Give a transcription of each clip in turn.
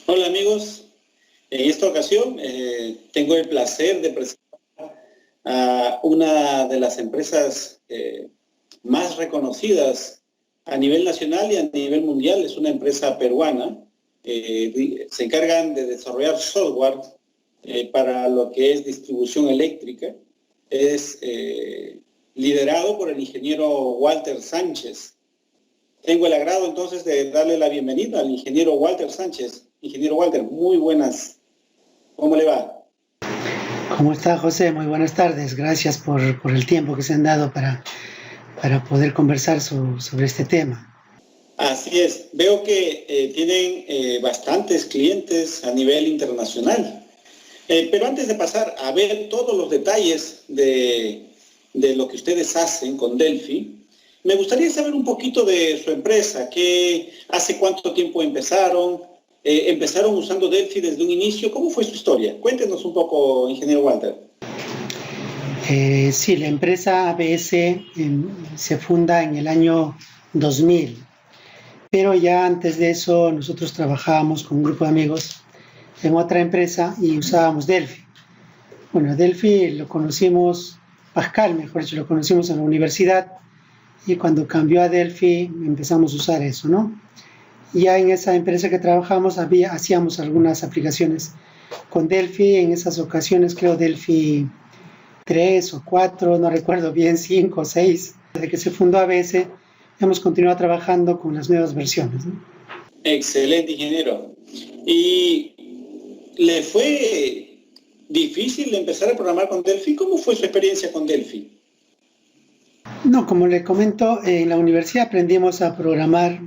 Hola amigos, en esta ocasión tengo el placer de presentar a una de las empresas más reconocidas a nivel nacional y a nivel mundial. Es una empresa peruana. Se encargan de desarrollar software para lo que es distribución eléctrica. Es liderado por el ingeniero Walter Sánchez. Tengo el agrado entonces de darle la bienvenida al ingeniero Walter Sánchez. Ingeniero Walter, muy buenas. ¿Cómo le va? ¿Cómo está, José? Muy buenas tardes. Gracias por el tiempo que se han dado para poder conversar sobre este tema. Así es. Veo que tienen bastantes clientes a nivel internacional. Pero antes de pasar a ver todos los detalles de lo que ustedes hacen con Delphi, me gustaría saber un poquito de su empresa. ¿Hace cuánto tiempo empezaron? ¿Empezaron usando Delphi desde un inicio? ¿Cómo fue su historia? Cuéntenos un poco, ingeniero Walter. Sí, la empresa ABS se funda en el año 2000, pero ya antes de eso nosotros trabajábamos con un grupo de amigos en otra empresa y usábamos Delphi. Bueno, Delphi lo conocimos, Pascal, mejor dicho, lo conocimos en la universidad y cuando cambió a Delphi empezamos a usar eso, ¿no? Ya en esa empresa que trabajamos hacíamos algunas aplicaciones con Delphi, en esas ocasiones creo Delphi 3 o 4, no recuerdo bien, 5 o 6. Desde que se fundó ABS hemos continuado trabajando con las nuevas versiones, ¿no? Excelente, ingeniero. ¿Y le fue difícil empezar a programar con Delphi? ¿Cómo fue su experiencia con Delphi? No, como le comento, en la universidad aprendimos a programar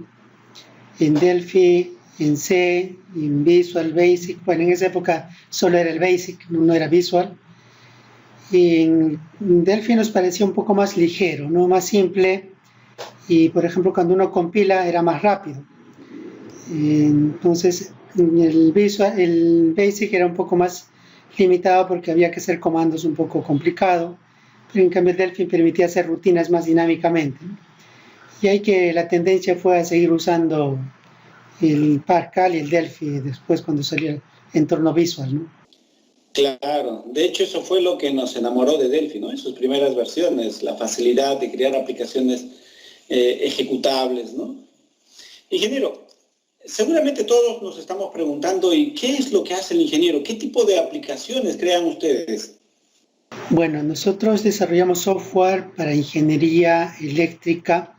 en Delphi, en C, en Visual Basic. Bueno, en esa época solo era el Basic, no era Visual. Y en Delphi nos parecía un poco más ligero, ¿no? Más simple. Y, por ejemplo, cuando uno compila era más rápido. Entonces, el Basic era un poco más limitado porque había que hacer comandos un poco complicado. Pero en cambio, el Delphi permitía hacer rutinas más dinámicamente, ¿no? Y ahí que la tendencia fue a seguir usando el Pascal y el Delphi después cuando salió el entorno Visual, ¿no? Claro, de hecho eso fue lo que nos enamoró de Delphi, ¿no? En sus primeras versiones, la facilidad de crear aplicaciones ejecutables, ¿no? Ingeniero, seguramente todos nos estamos preguntando, ¿y qué es lo que hace el ingeniero? ¿Qué tipo de aplicaciones crean ustedes? Bueno, nosotros desarrollamos software para ingeniería eléctrica.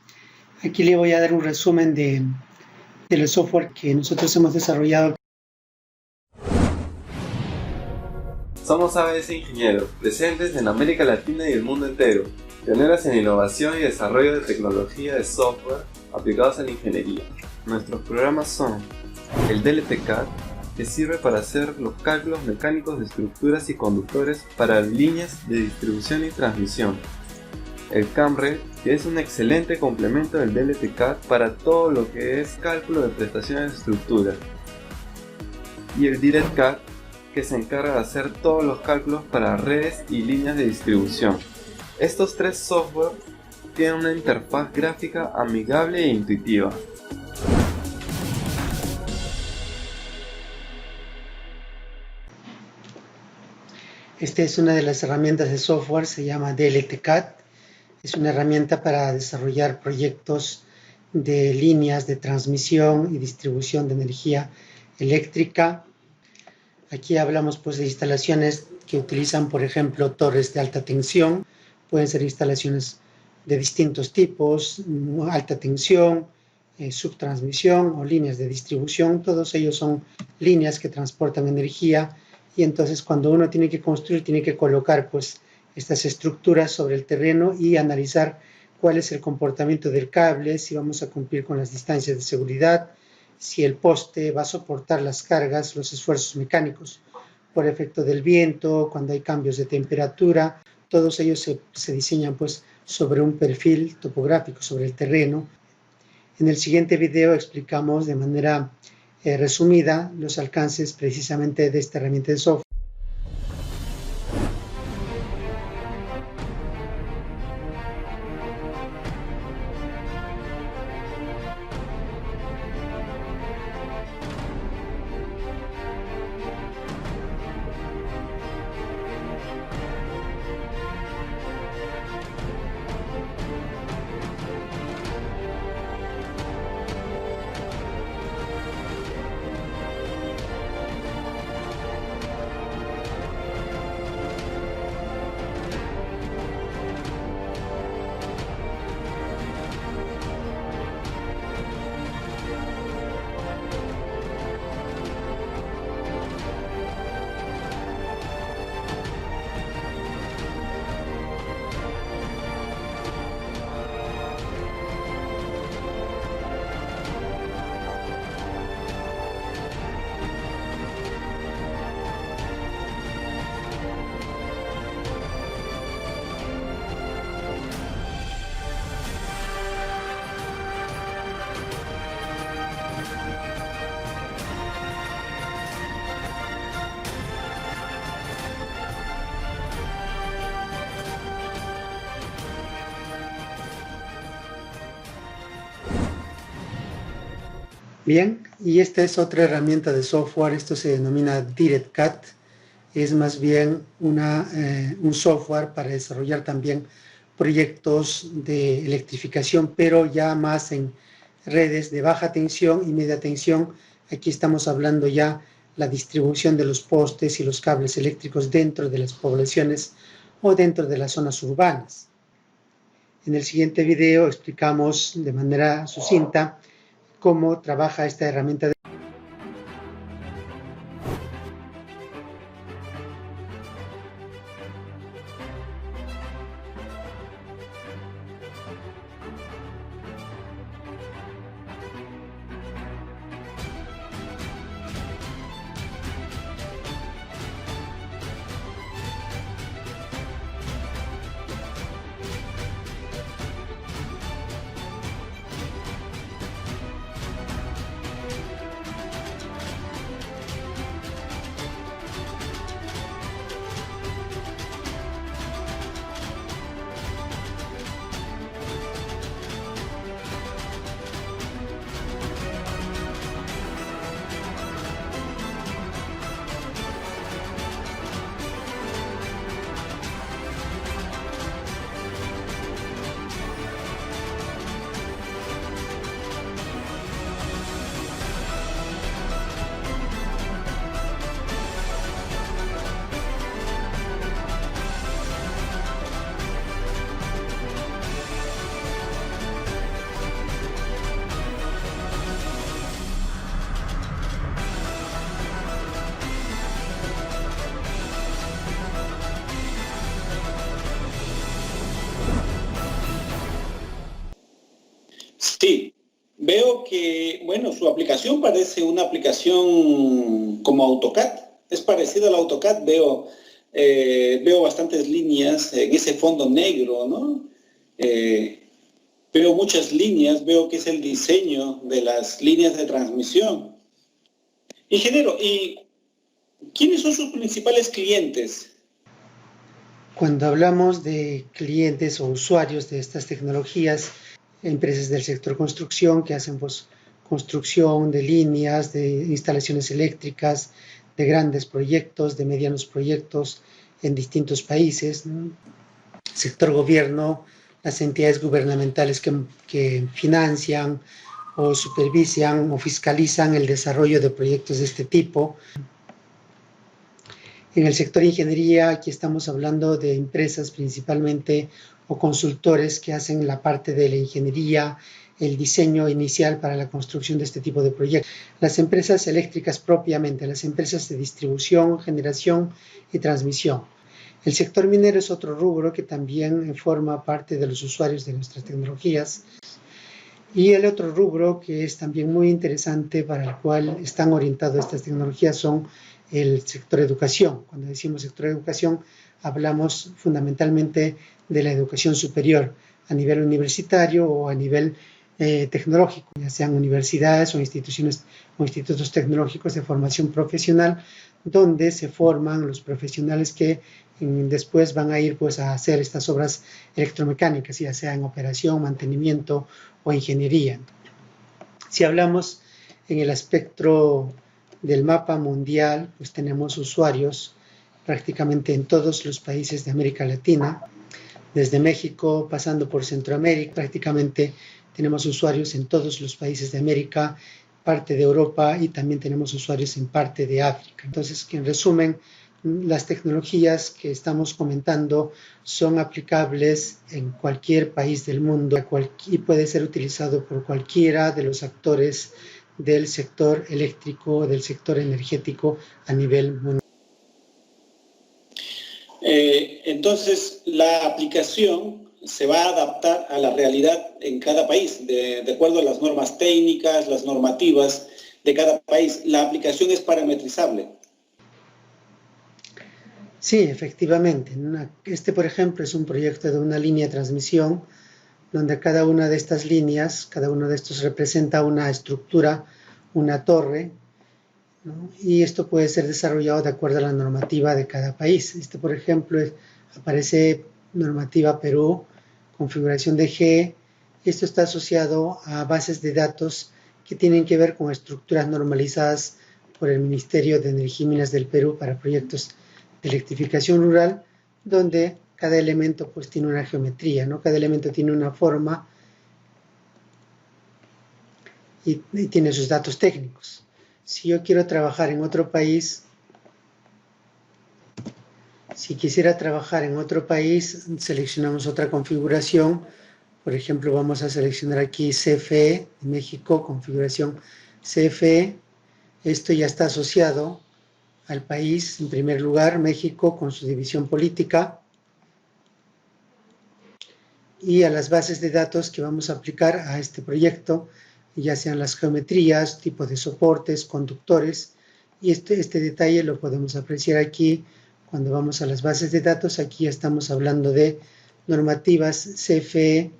Aquí le voy a dar un resumen del software que nosotros hemos desarrollado. Somos ABS Ingenieros, presentes en América Latina y el mundo entero, pioneras en innovación y desarrollo de tecnología de software aplicados a la ingeniería. Nuestros programas son el DLT-CAD, que sirve para hacer los cálculos mecánicos de estructuras y conductores para líneas de distribución y transmisión. El CAMRE, que es un excelente complemento del DLT-CAD para todo lo que es cálculo de prestaciones de estructura. Y el DirectCAD, que se encarga de hacer todos los cálculos para redes y líneas de distribución. Estos tres software tienen una interfaz gráfica amigable e intuitiva. Esta es una de las herramientas de software, se llama DLT-CAD. Es una herramienta para desarrollar proyectos de líneas de transmisión y distribución de energía eléctrica. Aquí hablamos pues de instalaciones que utilizan, por ejemplo, torres de alta tensión. Pueden ser instalaciones de distintos tipos, alta tensión, subtransmisión o líneas de distribución. Todos ellos son líneas que transportan energía y entonces cuando uno tiene que construir, tiene que colocar pues estas estructuras sobre el terreno y analizar cuál es el comportamiento del cable, si vamos a cumplir con las distancias de seguridad, si el poste va a soportar las cargas, los esfuerzos mecánicos por efecto del viento, cuando hay cambios de temperatura. Todos ellos se diseñan pues sobre un perfil topográfico, sobre el terreno. En el siguiente video explicamos de manera resumida los alcances precisamente de esta herramienta de software. Bien, y esta es otra herramienta de software, esto se denomina DirectCAD, es más bien un software para desarrollar también proyectos de electrificación, pero ya más en redes de baja tensión y media tensión. Aquí estamos hablando ya la distribución de los postes y los cables eléctricos dentro de las poblaciones o dentro de las zonas urbanas. En el siguiente video explicamos de manera sucinta cómo trabaja esta herramienta. Sí, veo que, bueno, su aplicación parece una aplicación como AutoCAD. Es parecida al AutoCAD, veo bastantes líneas en ese fondo negro, ¿no? Veo muchas líneas, veo que es el diseño de las líneas de transmisión. Ingeniero, ¿y quiénes son sus principales clientes? Cuando hablamos de clientes o usuarios de estas tecnologías, empresas del sector construcción que hacen construcción de líneas, de instalaciones eléctricas, de grandes proyectos, de medianos proyectos en distintos países, ¿no? Sector gobierno, las entidades gubernamentales que financian o supervisan o fiscalizan el desarrollo de proyectos de este tipo. En el sector ingeniería, aquí estamos hablando de empresas principalmente o consultores que hacen la parte de la ingeniería, el diseño inicial para la construcción de este tipo de proyectos. Las empresas eléctricas propiamente, las empresas de distribución, generación y transmisión. El sector minero es otro rubro que también forma parte de los usuarios de nuestras tecnologías. Y el otro rubro que es también muy interesante para el cual están orientadas estas tecnologías son el sector educación. Cuando decimos sector educación hablamos fundamentalmente de la educación superior a nivel universitario o a nivel tecnológico, ya sean universidades o instituciones o institutos tecnológicos de formación profesional, donde se forman los profesionales que después van a ir pues, a hacer estas obras electromecánicas, ya sea en operación, mantenimiento o ingeniería. Si hablamos en el espectro del mapa mundial, pues tenemos usuarios prácticamente en todos los países de América Latina, desde México pasando por Centroamérica, prácticamente tenemos usuarios en todos los países de América, parte de Europa y también tenemos usuarios en parte de África. Entonces, en resumen, las tecnologías que estamos comentando son aplicables en cualquier país del mundo y puede ser utilizado por cualquiera de los actores del sector eléctrico, del sector energético a nivel mundial. Entonces, la aplicación se va a adaptar a la realidad en cada país, de acuerdo a las normas técnicas, las normativas de cada país. La aplicación es parametrizable. Sí, efectivamente. Este, por ejemplo, es un proyecto de una línea de transmisión donde cada una de estas líneas, cada uno de estos representa una estructura, una torre, ¿no? Y esto puede ser desarrollado de acuerdo a la normativa de cada país. Este, por ejemplo, aparece normativa Perú, configuración de G. Esto está asociado a bases de datos que tienen que ver con estructuras normalizadas por el Ministerio de Energía y Minas del Perú para proyectos de electrificación rural, donde cada elemento pues tiene una geometría, ¿no? Cada elemento tiene una forma y tiene sus datos técnicos. Si yo quiero trabajar en otro país, si quisiera trabajar en otro país, seleccionamos otra configuración. Por ejemplo, vamos a seleccionar aquí CFE, México, configuración CFE. Esto ya está asociado al país, en primer lugar, México, con su división política, y a las bases de datos que vamos a aplicar a este proyecto, ya sean las geometrías, tipo de soportes, conductores, y este detalle lo podemos apreciar aquí cuando vamos a las bases de datos. Aquí ya estamos hablando de normativas CFE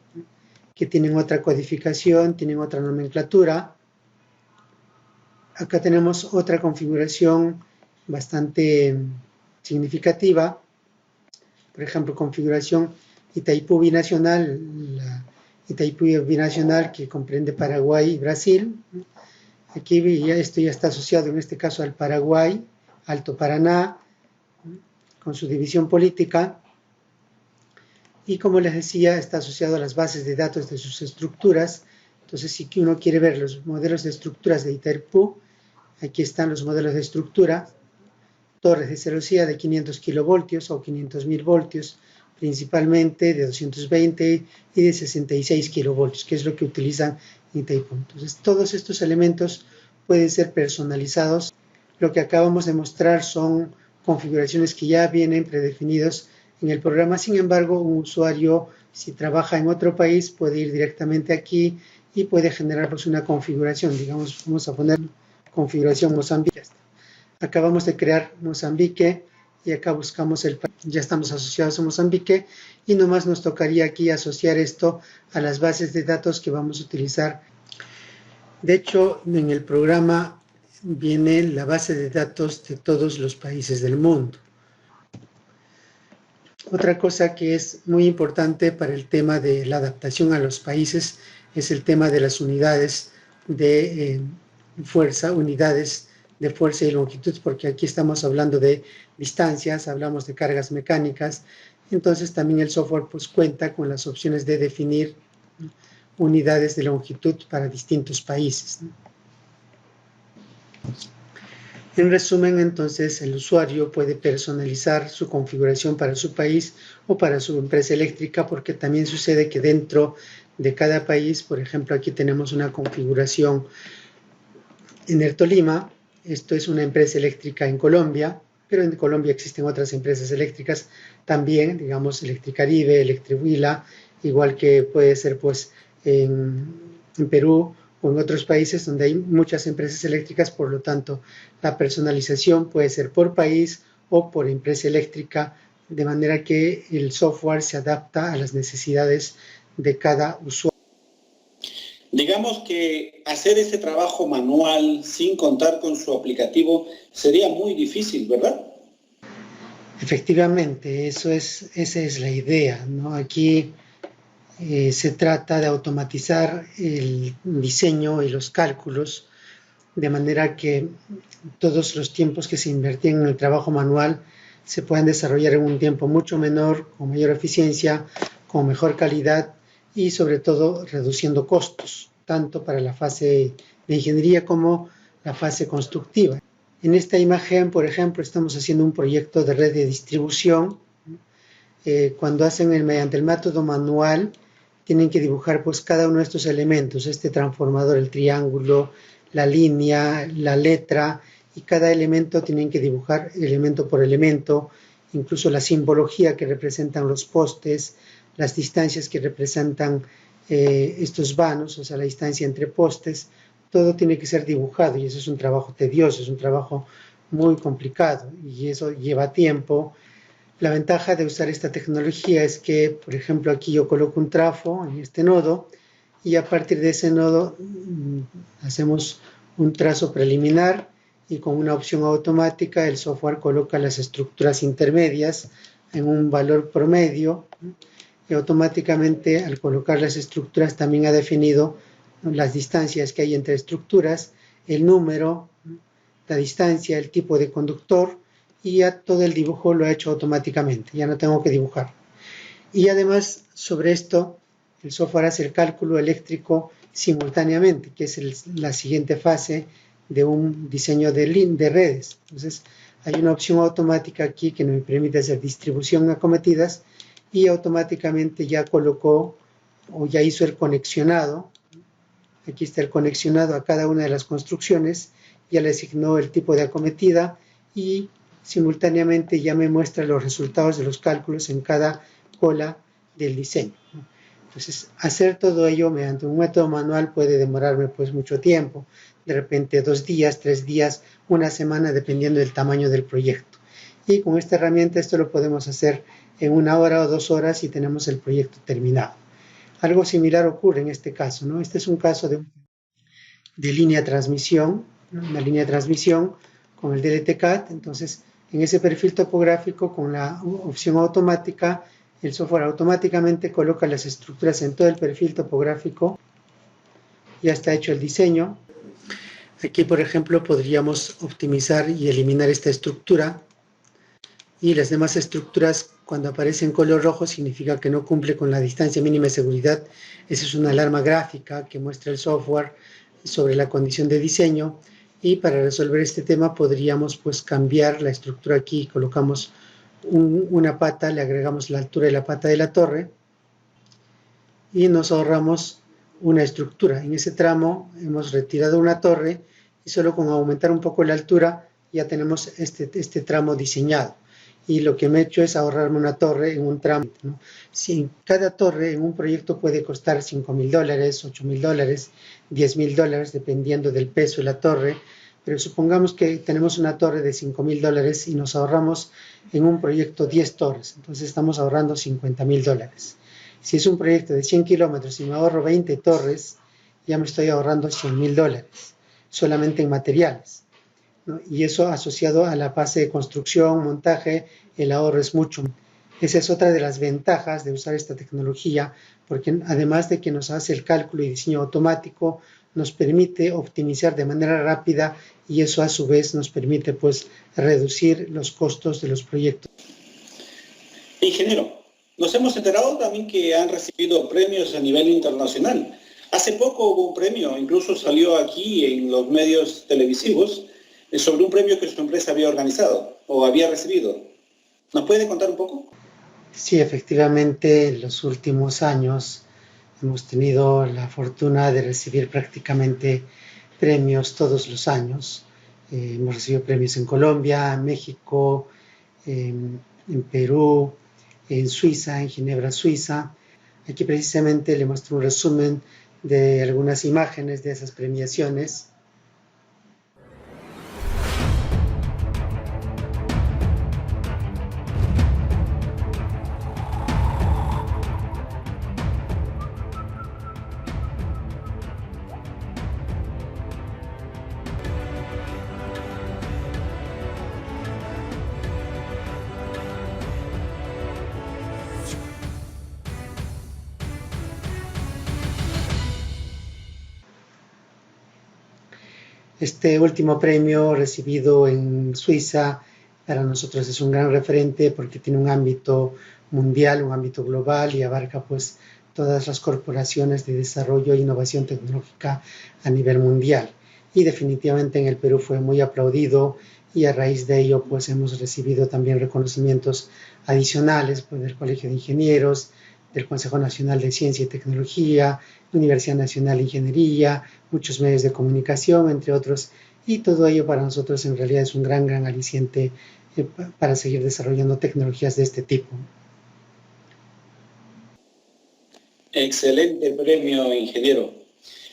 que tienen otra codificación, tienen otra nomenclatura. Acá tenemos otra configuración bastante significativa, por ejemplo, configuración Itaipú binacional, la Itaipú binacional que comprende Paraguay y Brasil. Aquí esto ya está asociado en este caso al Paraguay, Alto Paraná, con su división política, y como les decía, está asociado a las bases de datos de sus estructuras. Entonces, si uno quiere ver los modelos de estructuras de Itaipú, aquí están los modelos de estructura, torres de celosía de 500 kilovoltios o 500.000 voltios, principalmente de 220 y de 66 kilovoltios, que es lo que utilizan en Itaipú. Entonces, todos estos elementos pueden ser personalizados. Lo que acabamos de mostrar son configuraciones que ya vienen predefinidos en el programa. Sin embargo, un usuario, si trabaja en otro país, puede ir directamente aquí y puede generar pues, una configuración. Digamos, vamos a poner configuración Mozambique. Acabamos de crear Mozambique y acá buscamos el país. Ya estamos asociados a Mozambique y nomás nos tocaría aquí asociar esto a las bases de datos que vamos a utilizar. De hecho, en el programa viene la base de datos de todos los países del mundo. Otra cosa que es muy importante para el tema de la adaptación a los países es el tema de las unidades de fuerza, unidades de fuerza y longitud, porque aquí estamos hablando de distancias, hablamos de cargas mecánicas. Entonces también el software pues cuenta con las opciones de definir unidades de longitud para distintos países. En resumen, entonces, el usuario puede personalizar su configuración para su país o para su empresa eléctrica, porque también sucede que dentro de cada país, por ejemplo, aquí tenemos una configuración Enertolima. Esto es una empresa eléctrica en Colombia, pero en Colombia existen otras empresas eléctricas también, digamos, Electricaribe, Electrihuila, igual que puede ser pues en Perú o en otros países donde hay muchas empresas eléctricas. Por lo tanto, la personalización puede ser por país o por empresa eléctrica, de manera que el software se adapta a las necesidades de cada usuario. Digamos que hacer este trabajo manual sin contar con su aplicativo sería muy difícil, ¿verdad? Efectivamente, esa es la idea, ¿no? Aquí se trata de automatizar el diseño y los cálculos de manera que todos los tiempos que se invertían en el trabajo manual se puedan desarrollar en un tiempo mucho menor, con mayor eficiencia, con mejor calidad y sobre todo reduciendo costos, tanto para la fase de ingeniería como la fase constructiva. En esta imagen, por ejemplo, estamos haciendo un proyecto de red de distribución. Cuando hacen mediante el método manual, tienen que dibujar pues cada uno de estos elementos, este transformador, el triángulo, la línea, la letra, y cada elemento tienen que dibujar elemento por elemento, incluso la simbología que representan los postes, las distancias que representan estos vanos, o sea, la distancia entre postes. Todo tiene que ser dibujado y eso es un trabajo tedioso, es un trabajo muy complicado y eso lleva tiempo. La ventaja de usar esta tecnología es que, por ejemplo, aquí yo coloco un trafo en este nodo y a partir de ese nodo hacemos un trazo preliminar y con una opción automática el software coloca las estructuras intermedias en un valor promedio y automáticamente al colocar las estructuras también ha definido ¿no?, las distancias que hay entre estructuras, el número, la distancia, el tipo de conductor, y ya todo el dibujo lo ha hecho automáticamente, ya no tengo que dibujar. Y además, sobre esto, el software hace el cálculo eléctrico simultáneamente, que es la siguiente fase de un diseño de redes. Entonces, hay una opción automática aquí que me permite hacer distribución acometidas y automáticamente ya colocó o ya hizo el conexionado. Aquí está el conexionado a cada una de las construcciones, ya le asignó el tipo de acometida y simultáneamente ya me muestra los resultados de los cálculos en cada cola del diseño. Entonces, hacer todo ello mediante un método manual puede demorarme pues mucho tiempo, de repente 2 días, 3 días, una semana, dependiendo del tamaño del proyecto. Y con esta herramienta esto lo podemos hacer en 1 hora o 2 horas y tenemos el proyecto terminado. Algo similar ocurre en este caso, ¿no? Este es un caso de línea de transmisión, ¿no?, una línea de transmisión con el DLTCAD. Entonces, en ese perfil topográfico, con la opción automática, el software automáticamente coloca las estructuras en todo el perfil topográfico. Ya está hecho el diseño. Aquí, por ejemplo, podríamos optimizar y eliminar esta estructura. Y las demás estructuras, cuando aparecen en color rojo, significa que no cumple con la distancia mínima de seguridad. Esa es una alarma gráfica que muestra el software sobre la condición de diseño. Y para resolver este tema podríamos pues cambiar la estructura aquí. Colocamos una pata, le agregamos la altura de la pata de la torre y nos ahorramos una estructura. En ese tramo hemos retirado una torre y solo con aumentar un poco la altura ya tenemos este tramo diseñado. Y lo que me he hecho es ahorrarme una torre en un tramo, ¿no? Si cada torre en un proyecto puede costar $5,000, $8,000, $10,000, dependiendo del peso de la torre. Pero supongamos que tenemos una torre de $5,000 y nos ahorramos en un proyecto 10 torres. Entonces estamos ahorrando $50,000. Si es un proyecto de 100 kilómetros y me ahorro 20 torres, ya me estoy ahorrando $100,000 solamente en materiales, ¿no? Y eso asociado a la fase de construcción, montaje, el ahorro es mucho. Esa es otra de las ventajas de usar esta tecnología, porque además de que nos hace el cálculo y diseño automático, nos permite optimizar de manera rápida y eso a su vez nos permite pues reducir los costos de los proyectos. Ingeniero, nos hemos enterado también que han recibido premios a nivel internacional. Hace poco hubo un premio, incluso salió aquí en los medios televisivos, sobre un premio que su empresa había organizado o había recibido. ¿Nos puede contar un poco? Sí, efectivamente, en los últimos años hemos tenido la fortuna de recibir prácticamente premios todos los años. Hemos recibido premios en Colombia, en México, en Perú, en Suiza, en Ginebra, Suiza. Aquí precisamente le muestro un resumen de algunas imágenes de esas premiaciones. Este último premio recibido en Suiza para nosotros es un gran referente porque tiene un ámbito mundial, un ámbito global y abarca pues todas las corporaciones de desarrollo e innovación tecnológica a nivel mundial. Y definitivamente en el Perú fue muy aplaudido y a raíz de ello pues hemos recibido también reconocimientos adicionales pues, del Colegio de Ingenieros, del Consejo Nacional de Ciencia y Tecnología, Universidad Nacional de Ingeniería, muchos medios de comunicación, entre otros, y todo ello para nosotros en realidad es un gran aliciente para seguir desarrollando tecnologías de este tipo. Excelente premio, ingeniero.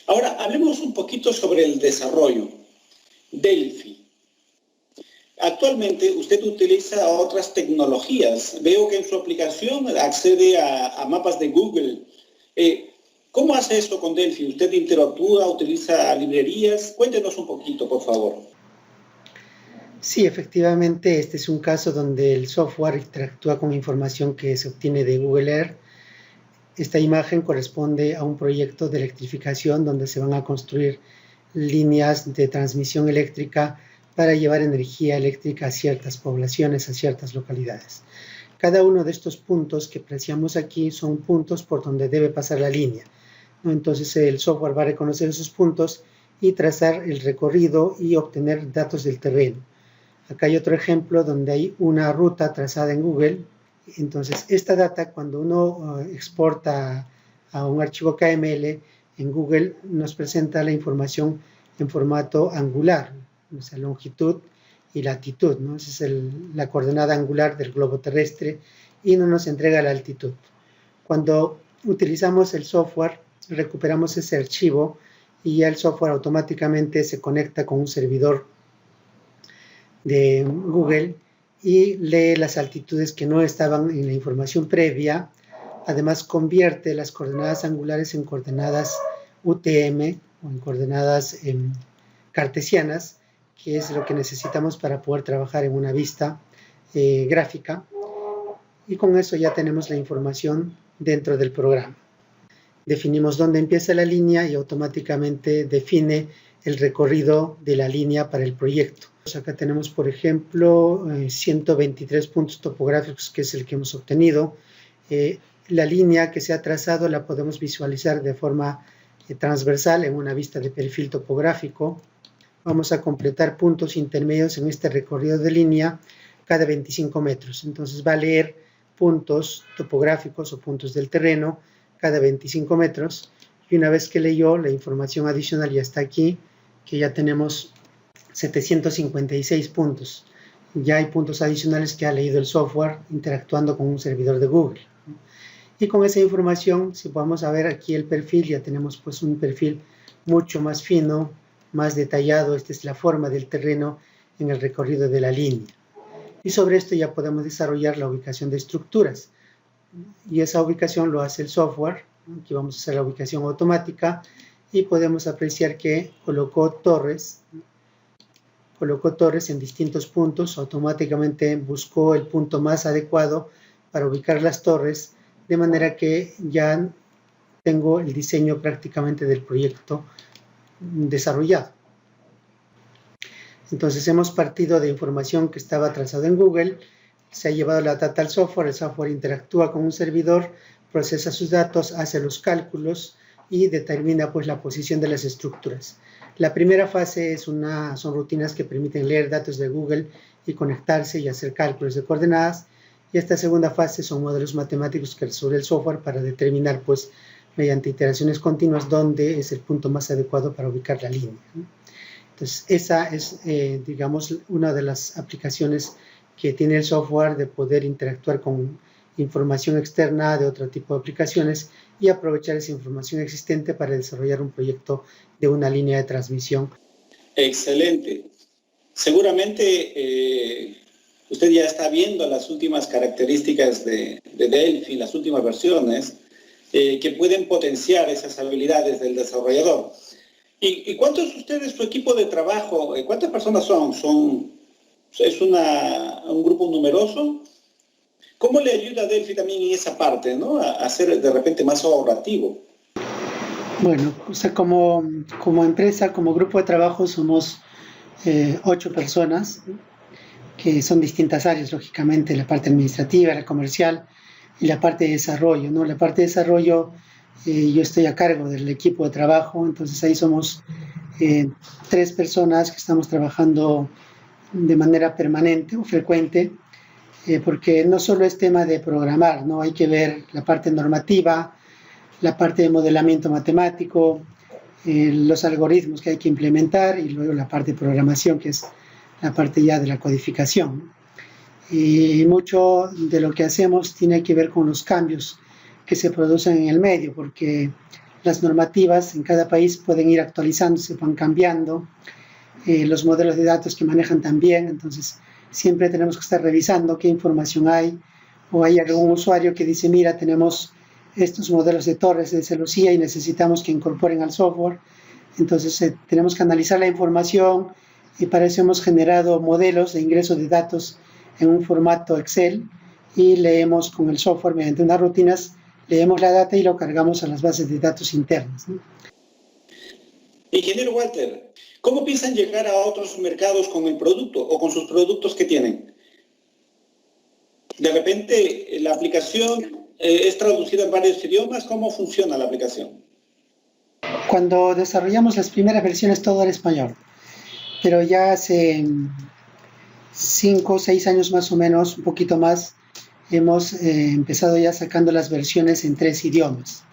Ahora, hablemos un poquito sobre el desarrollo. Delphi. Actualmente usted utiliza otras tecnologías. Veo que en su aplicación accede a mapas de Google. ¿Cómo hace esto con Delphi? ¿Usted interactúa, utiliza librerías? Cuéntenos un poquito, por favor. Sí, efectivamente, este es un caso donde el software interactúa con información que se obtiene de Google Earth. Esta imagen corresponde a un proyecto de electrificación donde se van a construir líneas de transmisión eléctrica para llevar energía eléctrica a ciertas poblaciones, a ciertas localidades. Cada uno de estos puntos que apreciamos aquí son puntos por donde debe pasar la línea, ¿no? Entonces el software va a reconocer esos puntos y trazar el recorrido y obtener datos del terreno. Acá hay otro ejemplo donde hay una ruta trazada en Google. Entonces esta data, cuando uno exporta a un archivo KML, en Google nos presenta la información en formato angular, o sea, longitud y latitud, ¿no? Esa es la coordenada angular del globo terrestre y no nos entrega la altitud. Cuando utilizamos el software, recuperamos ese archivo y ya el software automáticamente se conecta con un servidor de Google y lee las altitudes que no estaban en la información previa. Además, convierte las coordenadas angulares en coordenadas UTM o en coordenadas cartesianas, que es lo que necesitamos para poder trabajar en una vista gráfica. Y con eso ya tenemos la información dentro del programa. Definimos dónde empieza la línea y automáticamente define el recorrido de la línea para el proyecto. Acá tenemos, por ejemplo, 123 puntos topográficos, que es el que hemos obtenido. La línea que se ha trazado la podemos visualizar de forma transversal en una vista de perfil topográfico. Vamos a completar puntos intermedios en este recorrido de línea cada 25 metros. Entonces va a leer puntos topográficos o puntos del terreno cada 25 metros. Y una vez que leyó, la información adicional ya está aquí, que ya tenemos 756 puntos. Ya hay puntos adicionales que ha leído el software interactuando con un servidor de Google. Y con esa información, si vamos a ver aquí el perfil, ya tenemos pues un perfil mucho más fino, más detallado. Esta es la forma del terreno en el recorrido de la línea. Y sobre esto ya podemos desarrollar la ubicación de estructuras. Y esa ubicación lo hace el software. Aquí vamos a hacer la ubicación automática y podemos apreciar que colocó torres en distintos puntos. Automáticamente buscó el punto más adecuado para ubicar las torres, de manera que ya tengo el diseño prácticamente del proyecto desarrollado. Entonces hemos partido de información que estaba trazada en Google, se ha llevado la data al software, el software interactúa con un servidor, procesa sus datos, hace los cálculos y determina pues la posición de las estructuras. La primera fase son rutinas que permiten leer datos de Google y conectarse y hacer cálculos de coordenadas. Y esta segunda fase son modelos matemáticos que resuelve el software para determinar pues mediante iteraciones continuas dónde es el punto más adecuado para ubicar la línea. Entonces esa es digamos una de las aplicaciones que tiene el software de poder interactuar con información externa de otro tipo de aplicaciones y aprovechar esa información existente para desarrollar un proyecto de una línea de transmisión. Excelente. Seguramente usted ya está viendo las últimas características de Delphi, las últimas versiones, que pueden potenciar esas habilidades del desarrollador. ¿Y cuántos ustedes, su equipo de trabajo, cuántas personas son? ¿Es un grupo numeroso? ¿Cómo le ayuda a Delphi también en esa parte, ¿no? A ser de repente más ahorrativo? Bueno, o sea, como empresa, como grupo de trabajo somos 8 personas, que son distintas áreas, lógicamente, la parte administrativa, la comercial y la parte de desarrollo, ¿no? La parte de desarrollo, yo estoy a cargo del equipo de trabajo, entonces ahí somos 3 personas que estamos trabajando de manera permanente o frecuente, porque no solo es tema de programar, ¿no? Hay que ver la parte normativa, la parte de modelamiento matemático, los algoritmos que hay que implementar y luego la parte de programación, que es la parte ya de la codificación. Y mucho de lo que hacemos tiene que ver con los cambios que se producen en el medio, porque las normativas en cada país pueden ir actualizándose, van cambiando, los modelos de datos que manejan también, entonces siempre tenemos que estar revisando qué información hay, o hay algún usuario que dice, mira, tenemos estos modelos de torres de celosía y necesitamos que incorporen al software, entonces tenemos que analizar la información y para eso hemos generado modelos de ingreso de datos en un formato Excel y leemos con el software mediante unas rutinas leemos la data y lo cargamos a las bases de datos internas, ¿no? Ingeniero Walter, ¿cómo piensan llegar a otros mercados con el producto o con sus productos que tienen? De repente, la aplicación es traducida en varios idiomas. ¿Cómo funciona la aplicación? Cuando desarrollamos las primeras versiones todo era español, pero ya hace 5 o 6 años más o menos, un poquito más, hemos empezado ya sacando las versiones en 3 idiomas,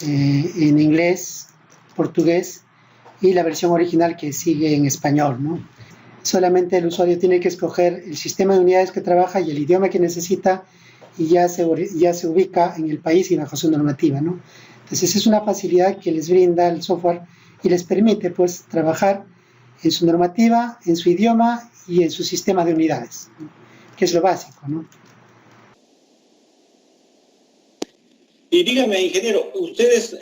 en inglés, portugués y la versión original que sigue en español, ¿no? Solamente el usuario tiene que escoger el sistema de unidades que trabaja y el idioma que necesita y ya se ubica en el país y bajo su normativa, ¿no? Entonces es una facilidad que les brinda el software y les permite pues trabajar en su normativa, en su idioma y en su sistema de unidades, ¿no? Que es lo básico, ¿no? Y dígame, ingeniero, ¿ustedes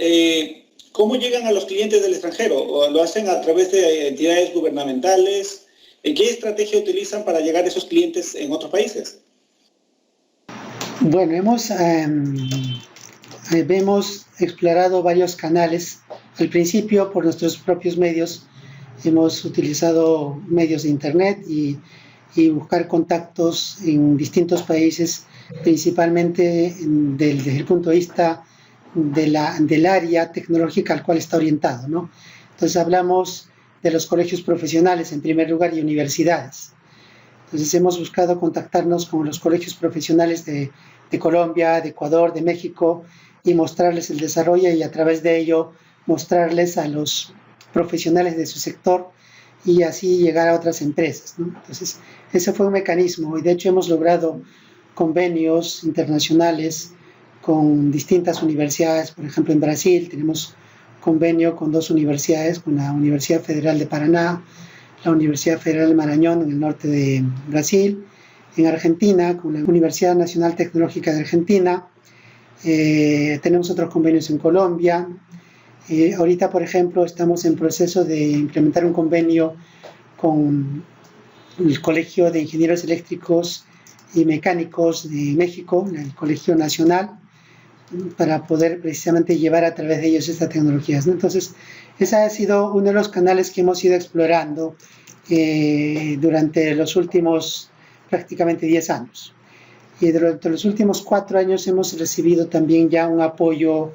cómo llegan a los clientes del extranjero? ¿O lo hacen a través de entidades gubernamentales? ¿Qué estrategia utilizan para llegar a esos clientes en otros países? Bueno, hemos explorado varios canales. Al principio, por nuestros propios medios, hemos utilizado medios de internet y buscar contactos en distintos países, principalmente desde el punto de vista del área tecnológica al cual está orientado, ¿no? Entonces hablamos de los colegios profesionales en primer lugar y universidades. Entonces hemos buscado contactarnos con los colegios profesionales de Colombia, de Ecuador, de México y mostrarles el desarrollo y a través de ello mostrarles a los profesionales de su sector y así llegar a otras empresas, ¿no? Entonces ese fue un mecanismo y de hecho hemos logrado convenios internacionales con distintas universidades. Por ejemplo, en Brasil tenemos convenio con 2 universidades, con la Universidad Federal de Paraná, la Universidad Federal de Marañón en el norte de Brasil, en Argentina con la Universidad Nacional Tecnológica de Argentina, tenemos otros convenios en Colombia. Ahorita, por ejemplo, estamos en proceso de implementar un convenio con el Colegio de Ingenieros Eléctricos y Mecánicos de México, el Colegio Nacional, para poder precisamente llevar a través de ellos estas tecnologías, ¿no? Entonces, ese ha sido uno de los canales que hemos ido explorando durante los últimos prácticamente 10 años. Y durante los últimos 4 años hemos recibido también ya un apoyo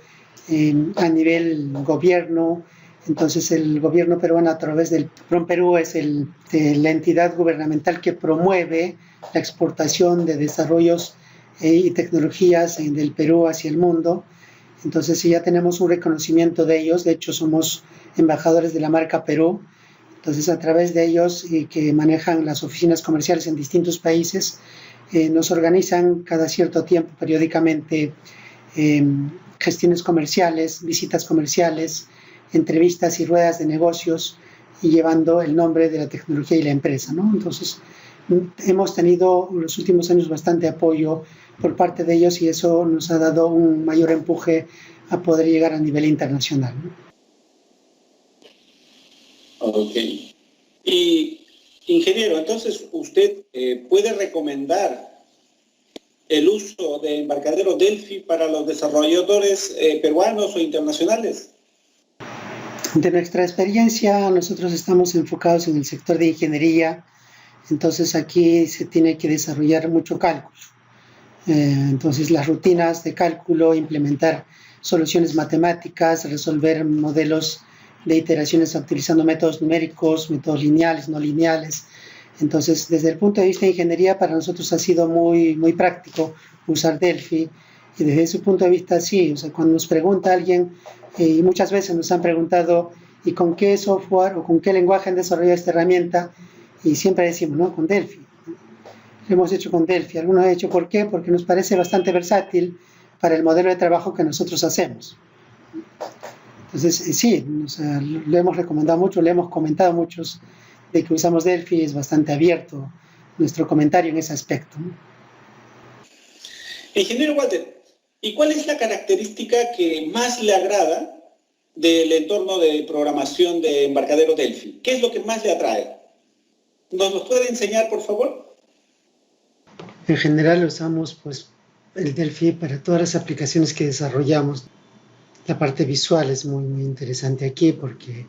a nivel gobierno. Entonces el gobierno peruano a través del PROMPERÚ es la entidad gubernamental que promueve la exportación de desarrollos y tecnologías del Perú hacia el mundo. Entonces ya tenemos un reconocimiento de ellos. De hecho somos embajadores de la marca Perú. Entonces a través de ellos que manejan las oficinas comerciales en distintos países, nos organizan cada cierto tiempo periódicamente gestiones comerciales, visitas comerciales, entrevistas y ruedas de negocios y llevando el nombre de la tecnología y la empresa, ¿no? Entonces hemos tenido en los últimos años bastante apoyo por parte de ellos y eso nos ha dado un mayor empuje a poder llegar a nivel internacional, ¿no? Ok. Y, ingeniero, entonces usted puede recomendar el uso de embarcadero Delphi para los desarrolladores peruanos o internacionales. De nuestra experiencia, nosotros estamos enfocados en el sector de ingeniería, entonces aquí se tiene que desarrollar mucho cálculo. Entonces las rutinas de cálculo, implementar soluciones matemáticas, resolver modelos de iteraciones utilizando métodos numéricos, métodos lineales, no lineales. Entonces, desde el punto de vista de ingeniería, para nosotros ha sido muy, muy práctico usar Delphi. Y desde ese punto de vista, sí, o sea, cuando nos pregunta alguien, y muchas veces nos han preguntado, ¿y con qué software o con qué lenguaje han desarrollado esta herramienta? Y siempre decimos, ¿no? Con Delphi. Lo hemos hecho con Delphi. Algunos han hecho, ¿por qué? Porque nos parece bastante versátil para el modelo de trabajo que nosotros hacemos. Entonces, sí, o sea, lo hemos recomendado mucho, le hemos comentado muchos de que usamos Delphi, es bastante abierto nuestro comentario en ese aspecto, ¿no? Ingeniero Walter, ¿y cuál es la característica que más le agrada del entorno de programación de embarcadero Delphi? ¿Qué es lo que más le atrae? ¿Nos puede enseñar, por favor? En general usamos pues el Delphi para todas las aplicaciones que desarrollamos. La parte visual es muy, muy interesante aquí porque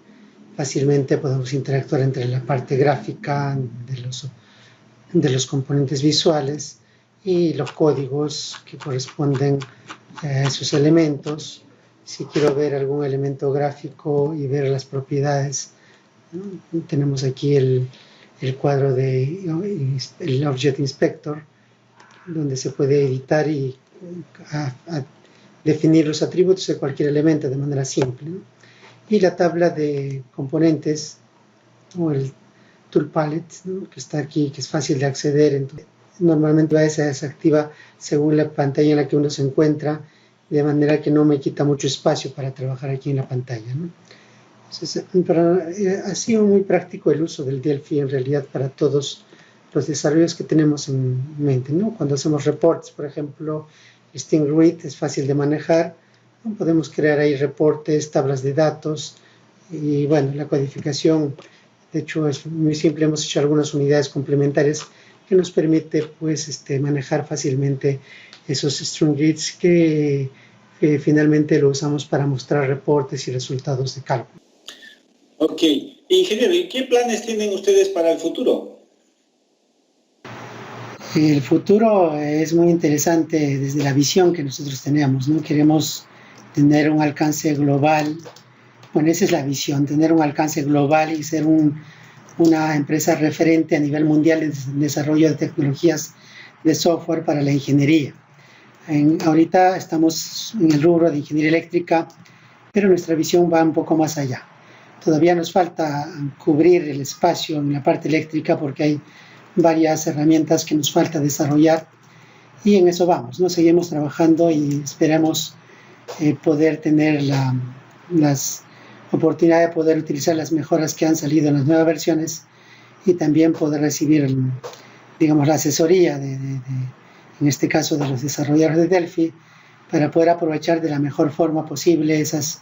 fácilmente podemos interactuar entre la parte gráfica de los componentes visuales y los códigos que corresponden a esos elementos. Si quiero ver algún elemento gráfico y ver las propiedades, ¿no? Tenemos aquí el cuadro el Object Inspector, donde se puede editar y definir los atributos de cualquier elemento de manera simple, ¿no? Y la tabla de componentes o el Tool Palette, ¿no? Que está aquí, que es fácil de acceder. Entonces, normalmente va a ser desactiva según la pantalla en la que uno se encuentra, de manera que no me quita mucho espacio para trabajar aquí en la pantalla, ¿no? Entonces, pero ha sido muy práctico el uso del Delphi en realidad para todos los desarrollos que tenemos en mente, ¿no? Cuando hacemos reports, por ejemplo, Stingray es fácil de manejar, ¿no? Podemos crear ahí reportes, tablas de datos y bueno, la codificación de hecho es muy simple. Hemos hecho algunas unidades complementarias que nos permite pues manejar fácilmente esos string grids que finalmente lo usamos para mostrar reportes y resultados de cálculo. Ok, ingeniero, ¿y qué planes tienen ustedes para el futuro? El futuro es muy interesante desde la visión que nosotros tenemos, ¿no? Queremos tener un alcance global. Bueno, esa es la visión, tener un alcance global y ser una empresa referente a nivel mundial en desarrollo de tecnologías de software para la ingeniería. Ahorita estamos en el rubro de ingeniería eléctrica, pero nuestra visión va un poco más allá. Todavía nos falta cubrir el espacio en la parte eléctrica porque hay varias herramientas que nos falta desarrollar y en eso vamos, ¿no? Seguimos trabajando y esperamos poder tener las oportunidades de poder utilizar las mejoras que han salido en las nuevas versiones y también poder recibir, digamos, la asesoría en este caso de los desarrolladores de Delphi para poder aprovechar de la mejor forma posible esas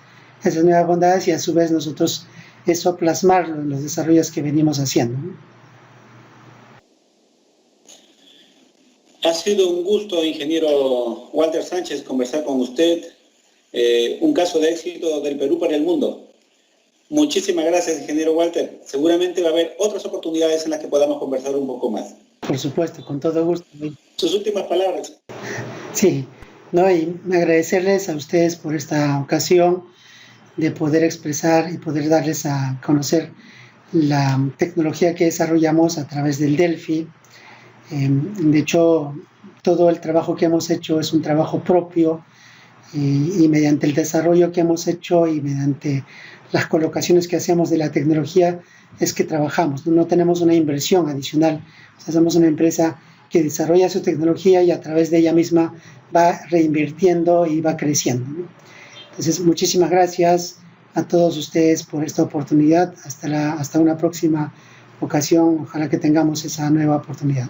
nuevas bondades y a su vez nosotros eso plasmarlo en los desarrollos que venimos haciendo, ¿no? Ha sido un gusto, ingeniero Walter Sánchez, conversar con usted. Un caso de éxito del Perú para el mundo. Muchísimas gracias, ingeniero Walter. Seguramente va a haber otras oportunidades en las que podamos conversar un poco más. Por supuesto, con todo gusto. Sus últimas palabras. Sí, no, y agradecerles a ustedes por esta ocasión de poder expresar y poder darles a conocer la tecnología que desarrollamos a través del Delphi. De hecho, todo el trabajo que hemos hecho es un trabajo propio y mediante el desarrollo que hemos hecho y mediante las colocaciones que hacemos de la tecnología es que trabajamos. No tenemos una inversión adicional. O sea, somos una empresa que desarrolla su tecnología y a través de ella misma va reinvirtiendo y va creciendo, ¿no? Entonces, muchísimas gracias a todos ustedes por esta oportunidad. Hasta una próxima ocasión. Ojalá que tengamos esa nueva oportunidad.